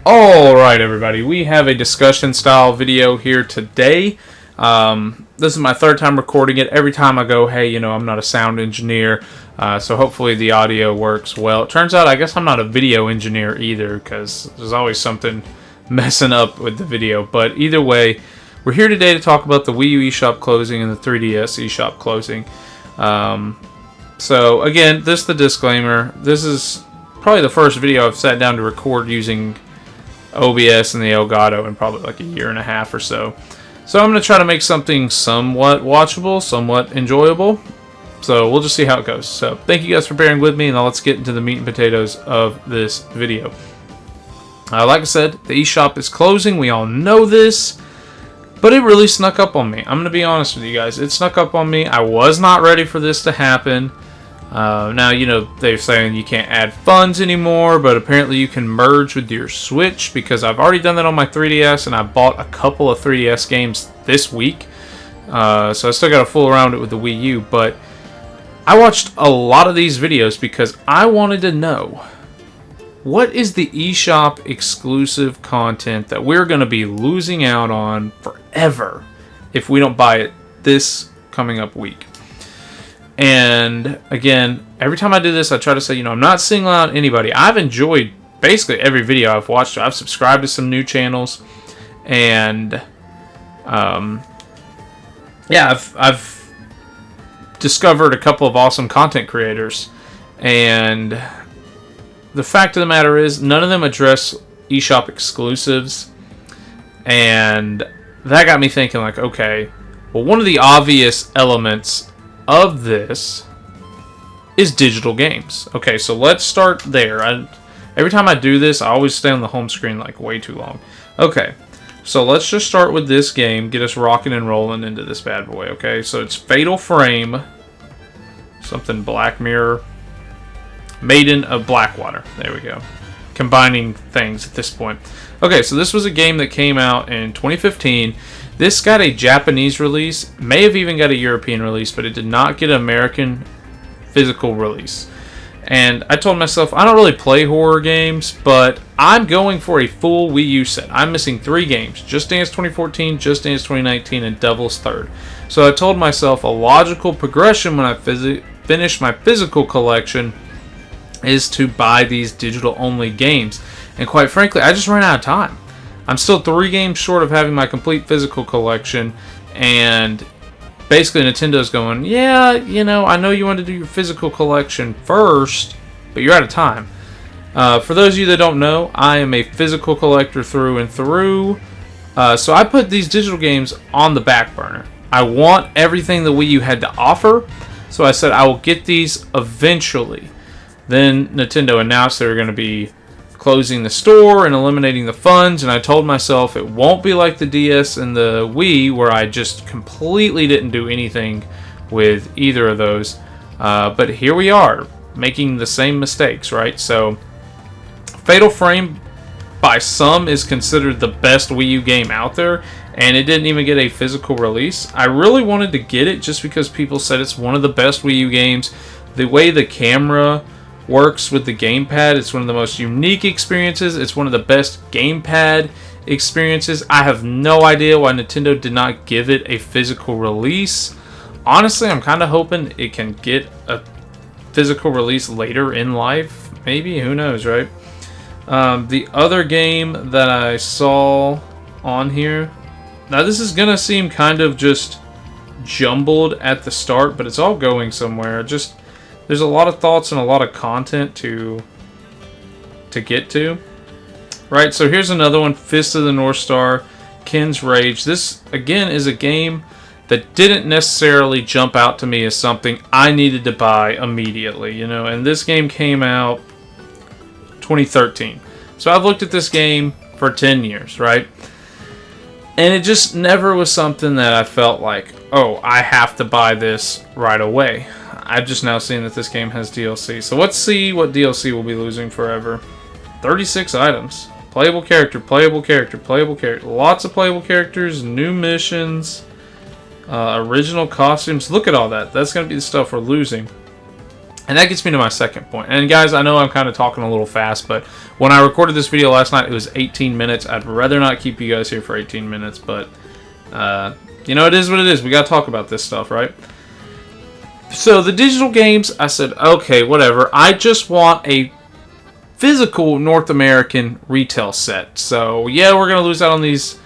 Alright everybody, we have a discussion style video here today. This is my third time recording it. Every time I go, hey, I'm not a sound engineer, so hopefully the audio works well. It turns out I guess I'm not a video engineer either, because there's always something messing up with the video. But either way, we're here today to talk about the Wii U eShop closing and the 3DS eShop closing. So again, this is the disclaimer. This is probably the first video I've sat down to record using OBS and the Elgato in probably like a year and a half or so. So I'm going to try to make something somewhat watchable, somewhat enjoyable. So we'll just see how it goes. So thank you guys for bearing with me, and now let's get into the meat and potatoes of this video. Like I said, the eShop is closing. We all know this, but it really snuck up on me. I'm going to be honest with you guys. It snuck up on me. I was not ready for this to happen. Now, they're saying you can't add funds anymore, but apparently you can merge with your Switch, because I've already done that on my 3DS, and I bought a couple of 3DS games this week. So I still got to fool around it with the Wii U, but I watched a lot of these videos because I wanted to know, what is the eShop exclusive content that we're going to be losing out on forever if we don't buy it this coming up week? And again, every time I do this, I try to say, I'm not singling out anybody. I've enjoyed basically every video I've watched. I've subscribed to some new channels, and I've discovered a couple of awesome content creators. And the fact of the matter is, none of them address eShop exclusives, and that got me thinking, like, okay, well, one of the obvious elements of this is digital games. Okay, so let's start there. Every time I do this, I always stay on the home screen like way too long. Okay, so let's just start with this game, get us rocking and rolling into this bad boy. Okay, so it's Fatal Frame, something Black Mirror, Maiden of Blackwater. There we go. Combining things at this point. Okay, so this was a game that came out in 2015. This got a Japanese release, may have even got a European release, but it did not get an American physical release. And I told myself, I don't really play horror games, but I'm going for a full Wii U set. I'm missing 3 games: Just Dance 2014, Just Dance 2019, and Devil's Third. So I told myself a logical progression when I finish my physical collection is to buy these digital-only games. And quite frankly, I just ran out of time. I'm still 3 games short of having my complete physical collection, and basically Nintendo's going, yeah, I know you want to do your physical collection first, but you're out of time. For those of you that don't know, I am a physical collector through and through, so I put these digital games on the back burner. I want everything the Wii U had to offer, so I said I will get these eventually. Then Nintendo announced they were going to be closing the store and eliminating the funds, and I told myself it won't be like the DS and the Wii, where I just completely didn't do anything with either of those. But here we are, making the same mistakes, right? So Fatal Frame, by some, is considered the best Wii U game out there, and it didn't even get a physical release. I really wanted to get it just because people said it's one of the best Wii U games. The way the camera works with the gamepad, it's one of the most unique experiences. It's one of the best gamepad experiences. I have no idea why Nintendo did not give it a physical release. Honestly, I'm kind of hoping it can get a physical release later in life. Maybe, who knows, right? The other game that I saw on here, now this is gonna seem kind of just jumbled at the start, but it's all going somewhere. There's a lot of thoughts and a lot of content to get to. Right, so here's another one, Fist of the North Star, Ken's Rage. This, again, is a game that didn't necessarily jump out to me as something I needed to buy immediately, and this game came out 2013. So I've looked at this game for 10 years, right? And it just never was something that I felt like, oh, I have to buy this right away. I've just now seen that this game has DLC. So let's see what DLC we'll be losing forever. 36 items. Playable character, playable character, playable character. Lots of playable characters, new missions, original costumes. Look at all that. That's going to be the stuff we're losing. And that gets me to my second point. And guys, I know I'm kind of talking a little fast, but when I recorded this video last night, it was 18 minutes. I'd rather not keep you guys here for 18 minutes, but you know, it is what it is. We got to talk about this stuff, right? So the digital games, I said, okay, whatever. I just want a physical North American retail set. So yeah, we're going to lose out on these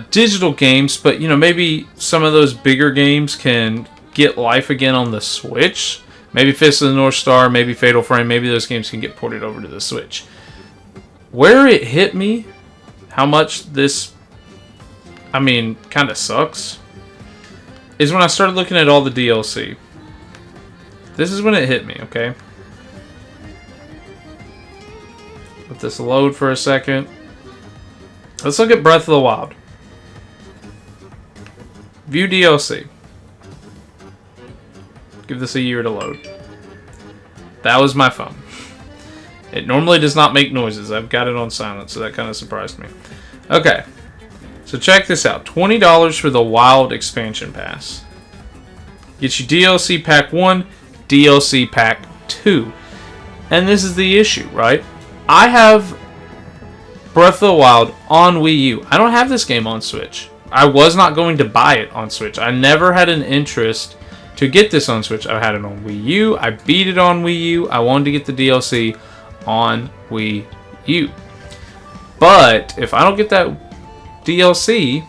digital games, but you know, maybe some of those bigger games can get life again on the Switch. Maybe Fist of the North Star, maybe Fatal Frame, maybe those games can get ported over to the Switch. Where it hit me, how much this, I mean, kind of sucks, is when I started looking at all the DLC. This is when it hit me, okay? Let this load for a second. Let's look at Breath of the Wild. View DLC. Give this a year to load. That was my phone. It normally does not make noises. I've got it on silent, so that kind of surprised me. Okay. So check this out. $20 for the Wild Expansion Pass. Gets you DLC Pack 1, DLC Pack 2. And this is the issue, right? I have Breath of the Wild on Wii U. I don't have this game on Switch. I was not going to buy it on Switch. I never had an interest to get this on Switch. I had it on Wii U. I beat it on Wii U. I wanted to get the DLC on Wii U. But if I don't get that DLC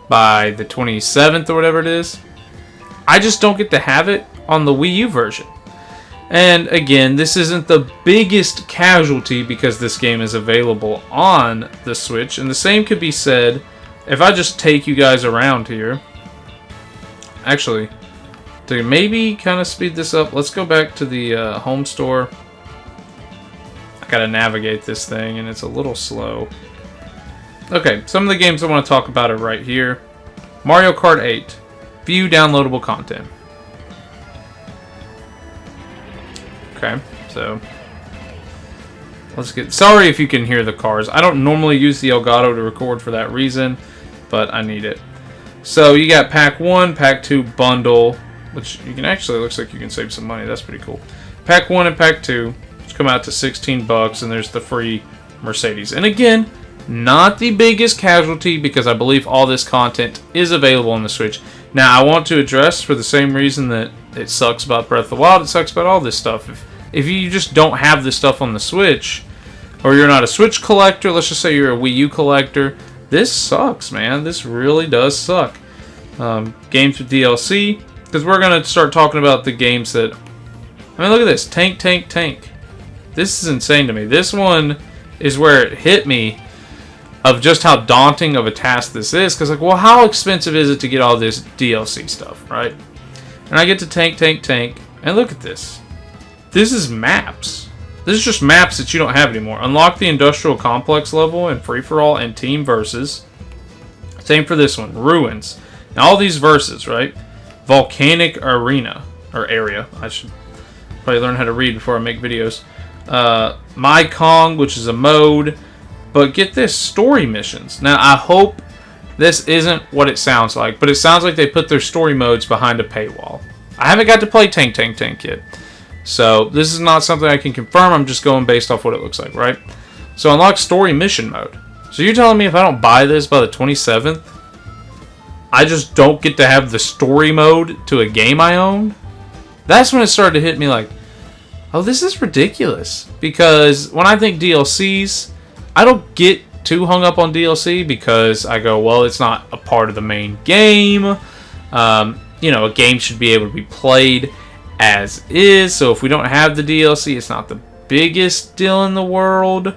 by the 27th or whatever it is, I just don't get to have it on the Wii U version. And again, this isn't the biggest casualty because this game is available on the Switch. And the same could be said if I just take you guys around here. Actually, to maybe kind of speed this up, let's go back to the home store. I gotta navigate this thing and it's a little slow. Okay, some of the games I want to talk about are right here. Mario Kart 8. View downloadable content. Okay, so let's get... Sorry if you can hear the cars. I don't normally use the Elgato to record for that reason, but I need it. So you got Pack 1, Pack 2 bundle, which you can actually, looks like you can save some money. That's pretty cool. Pack 1 and Pack 2, which come out to $16, and there's the free Mercedes. And again, not the biggest casualty because I believe all this content is available on the Switch. Now, I want to address, for the same reason that it sucks about Breath of the Wild, it sucks about all this stuff. If you just don't have this stuff on the Switch, or you're not a Switch collector, let's just say you're a Wii U collector, this sucks, man. This really does suck. Games with DLC, because we're going to start talking about the games that... I mean, look at this. Tank, Tank, Tank. This is insane to me. This one is where it hit me of just how daunting of a task this is. Because, like, well, how expensive is it to get all this DLC stuff, right? And I get to Tank, Tank, Tank. And look at this. This is maps. This is just maps that you don't have anymore. Unlock the Industrial Complex level and Free-for-All and Team Versus. Same for this one. Ruins. Now, all these verses, right? Volcanic Arena. Or Area. I should probably learn how to read before I make videos. My Kong, which is a mode. But get this. Story missions. Now, I hope this isn't what it sounds like. But it sounds like they put their story modes behind a paywall. I haven't got to play Tank, Tank, Tank yet. So, this is not something I can confirm. I'm just going based off what it looks like, right? So, unlock story mission mode. So, you're telling me if I don't buy this by the 27th, I just don't get to have the story mode to a game I own? That's when it started to hit me like, oh, this is ridiculous. Because when I think DLCs, I don't get too hung up on DLC because I go, well, it's not a part of the main game. You know, a game should be able to be played as is. So if we don't have the DLC, it's not the biggest deal in the world.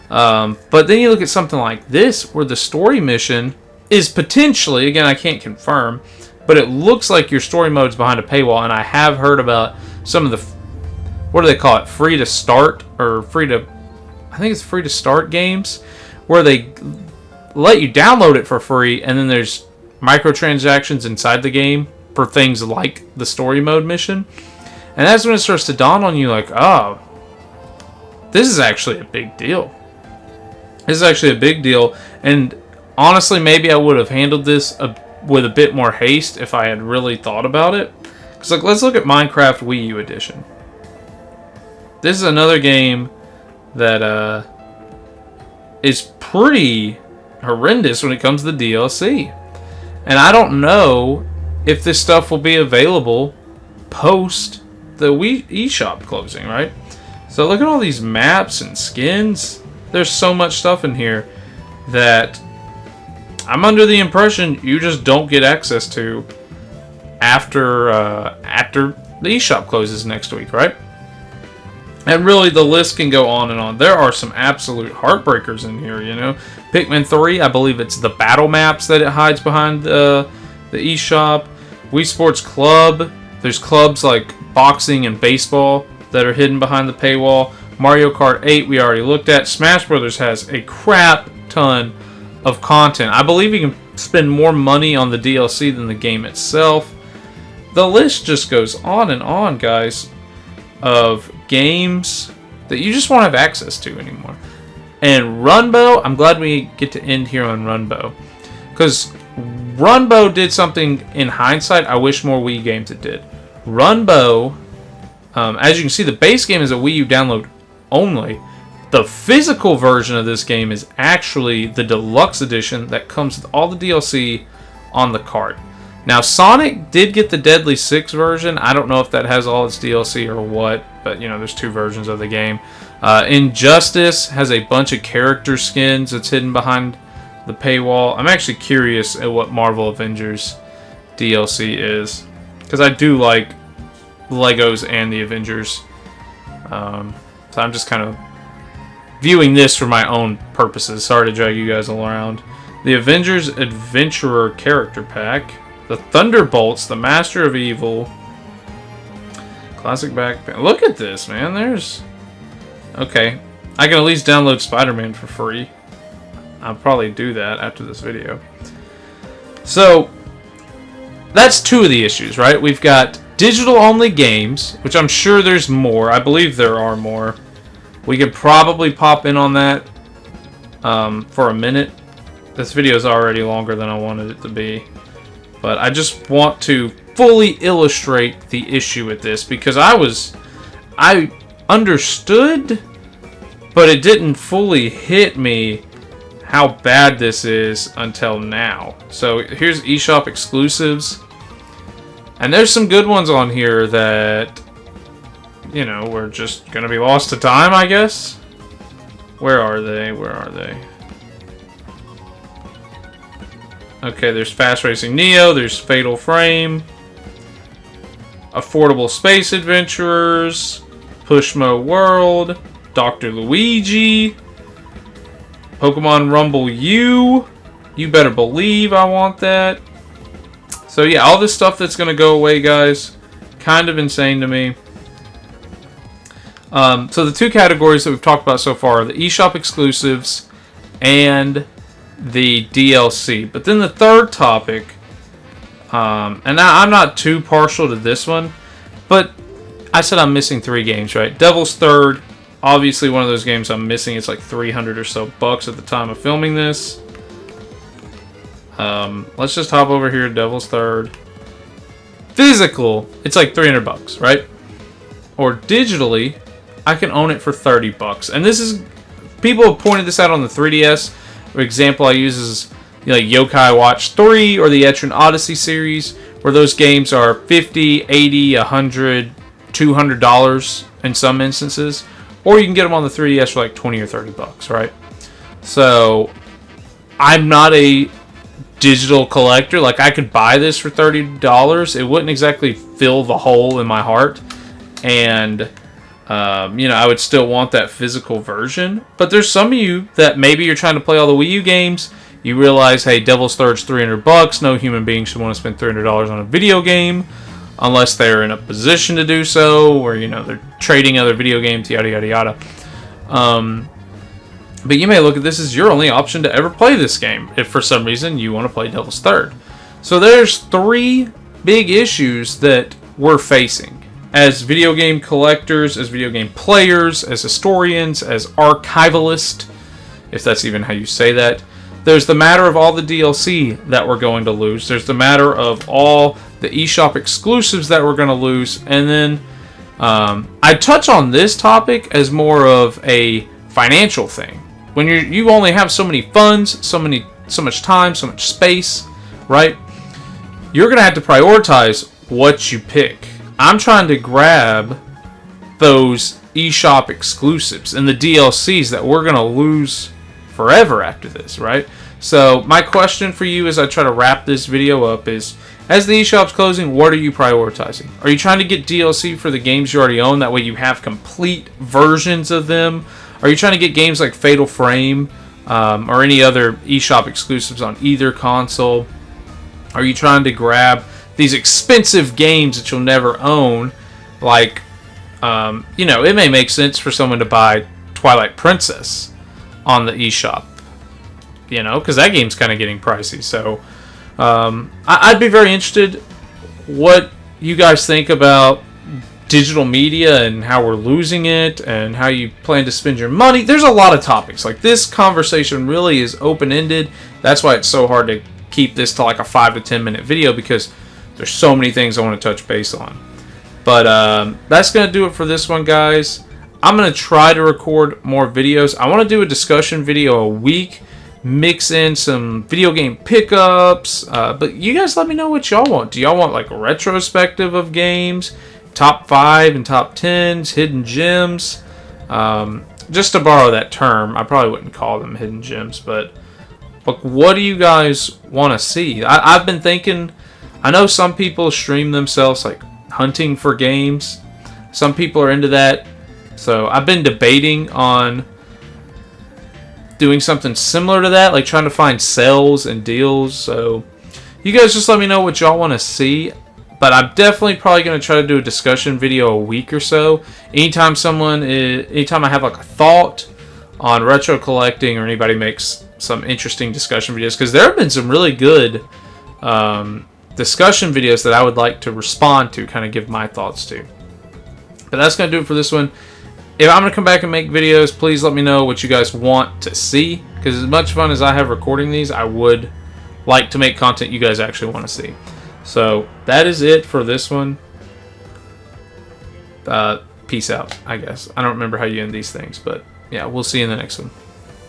But then you look at something like this, where the story mission is potentially, again, I can't confirm, but it looks like your story mode's behind a paywall. And I have heard about some of the, what do they call it, free to start, or free to, I think it's free to start games, where they let you download it for free, and then there's microtransactions inside the game for things like the story mode mission. And that's when it starts to dawn on you like, oh, this is actually a big deal. This is actually a big deal. And honestly, maybe I would have handled this with a bit more haste if I had really thought about it. Because like, let's look at Minecraft Wii U Edition. This is another game that is pretty horrendous when it comes to the DLC. And I don't know if this stuff will be available post the Wii eShop closing, right? So look at all these maps and skins. There's so much stuff in here that I'm under the impression you just don't get access to after the eShop closes next week, right? And really, the list can go on and on. There are some absolute heartbreakers in here, you know. Pikmin 3, I believe it's the battle maps that it hides behind the eShop. Wii Sports Club, there's clubs like boxing and baseball that are hidden behind the paywall. Mario Kart 8, we already looked at. Smash Brothers has a crap ton of content. I believe you can spend more money on the DLC than the game itself. The list just goes on and on, guys, of games that you just won't have access to anymore. And Runbow, I'm glad we get to end here on Runbow, because Runbow did something in hindsight I wish more Wii games it did. Runbow, as you can see, the base game is a Wii U download only. The physical version of this game is actually the deluxe edition that comes with all the DLC on the cart. Now, Sonic did get the Deadly Six version. I don't know if that has all its DLC or what, but, you know, there's two versions of the game. Injustice has a bunch of character skins that's hidden behind the paywall. I'm actually curious at what Marvel Avengers DLC is, because I do like Legos and the Avengers. So I'm just kind of viewing this for my own purposes. Sorry to drag you guys all around. The Avengers Adventurer Character Pack. The Thunderbolts, the Master of Evil. Classic backpack. Look at this, man. There's... Okay. I can at least download Spider-Man for free. I'll probably do that after this video. So, that's two of the issues, right? We've got digital-only games, which I'm sure there's more. I believe there are more. We could probably pop in on that for a minute. This video is already longer than I wanted it to be. But I just want to fully illustrate the issue with this, because I understood, but it didn't fully hit me how bad this is until now. So here's eShop exclusives. And there's some good ones on here that, you know, we're just going to be lost to time, I guess. Where are they? Where are they? Okay, there's Fast Racing Neo, there's Fatal Frame, Affordable Space Adventurers, Pushmo World, Dr. Luigi, Pokemon Rumble U. You better believe I want that. So yeah, all this stuff that's going to go away, guys, kind of insane to me. So the two categories that we've talked about so far are the eShop exclusives and the DLC. But then the third topic, and I'm not too partial to this one, but I said I'm missing 3 games, right? Devil's Third, obviously one of those games I'm missing. It's like $300 or so bucks at the time of filming this. Let's just hop over here to Devil's Third. Physical, it's like $300 right? Or digitally, I can own it for $30. And this is, people have pointed this out on the 3DS. For example, I use is like Yokai Watch 3 or the Etrian Odyssey series, where those games are $50, $80, $100, $200 in some instances, or you can get them on the 3DS for like $20 or $30, right? So I'm not a digital collector. Like, I could buy this for $30. It wouldn't exactly fill the hole in my heart, and you know, I would still want that physical version. But there's some of you that maybe you're trying to play all the Wii U games. You realize, hey, Devil's Third's $300. No human being should want to spend $300 on a video game unless they're in a position to do so, or, you know, they're trading other video games, yada, yada, yada. But you may look at this as your only option to ever play this game if for some reason you want to play Devil's Third. So there's 3 big issues that we're facing as video game collectors, as video game players, as historians, as archivalists, if that's even how you say that. There's the matter of all the DLC that we're going to lose. There's the matter of all the eShop exclusives that we're going to lose, and then I touch on this topic as more of a financial thing. When you only have so many funds, so much time, so much space, right? You're going to have to prioritize what you pick. I'm trying to grab those eShop exclusives and the DLCs that we're going to lose forever after this, right? So my question for you as I try to wrap this video up is, as the eShop's closing, what are you prioritizing? Are you trying to get DLC for the games you already own? That way you have complete versions of them. Are you trying to get games like Fatal Frame or any other eShop exclusives on either console? Are you trying to grab these expensive games that you'll never own? Like, it may make sense for someone to buy Twilight Princess on the eShop, because that game's kind of getting pricey. So I'd be very interested what you guys think about digital media and how we're losing it and how you plan to spend your money. There's a lot of topics. Like, this conversation really is open-ended. That's why it's so hard to keep this to like a 5 to 10 minute video, because there's so many things I want to touch base on. But that's going to do it for this one, guys. I'm going to try to record more videos. I want to do a discussion video a week, mix in some video game pickups. But you guys let me know what y'all want. Do y'all want like a retrospective of games, top 5 and top 10s, hidden gems? Just to borrow that term, I probably wouldn't call them hidden gems, but look, what do you guys want to see? I've been thinking, I know some people stream themselves like hunting for games. Some people are into that. So I've been debating on doing something similar to that, like trying to find sales and deals. So you guys just let me know what y'all want to see. But I'm definitely probably going to try to do a discussion video a week or so. Anytime I have like a thought on retro collecting, or anybody makes some interesting discussion videos, because there have been some really good discussion videos that I would like to respond to, kind of give my thoughts to. But that's going to do it for this one. If I'm going to come back and make videos, please let me know what you guys want to see, because as much fun as I have recording these, I would like to make content you guys actually want to see. So that is it for this one. Peace out, I guess. I don't remember how you end these things, but yeah, we'll see you in the next one.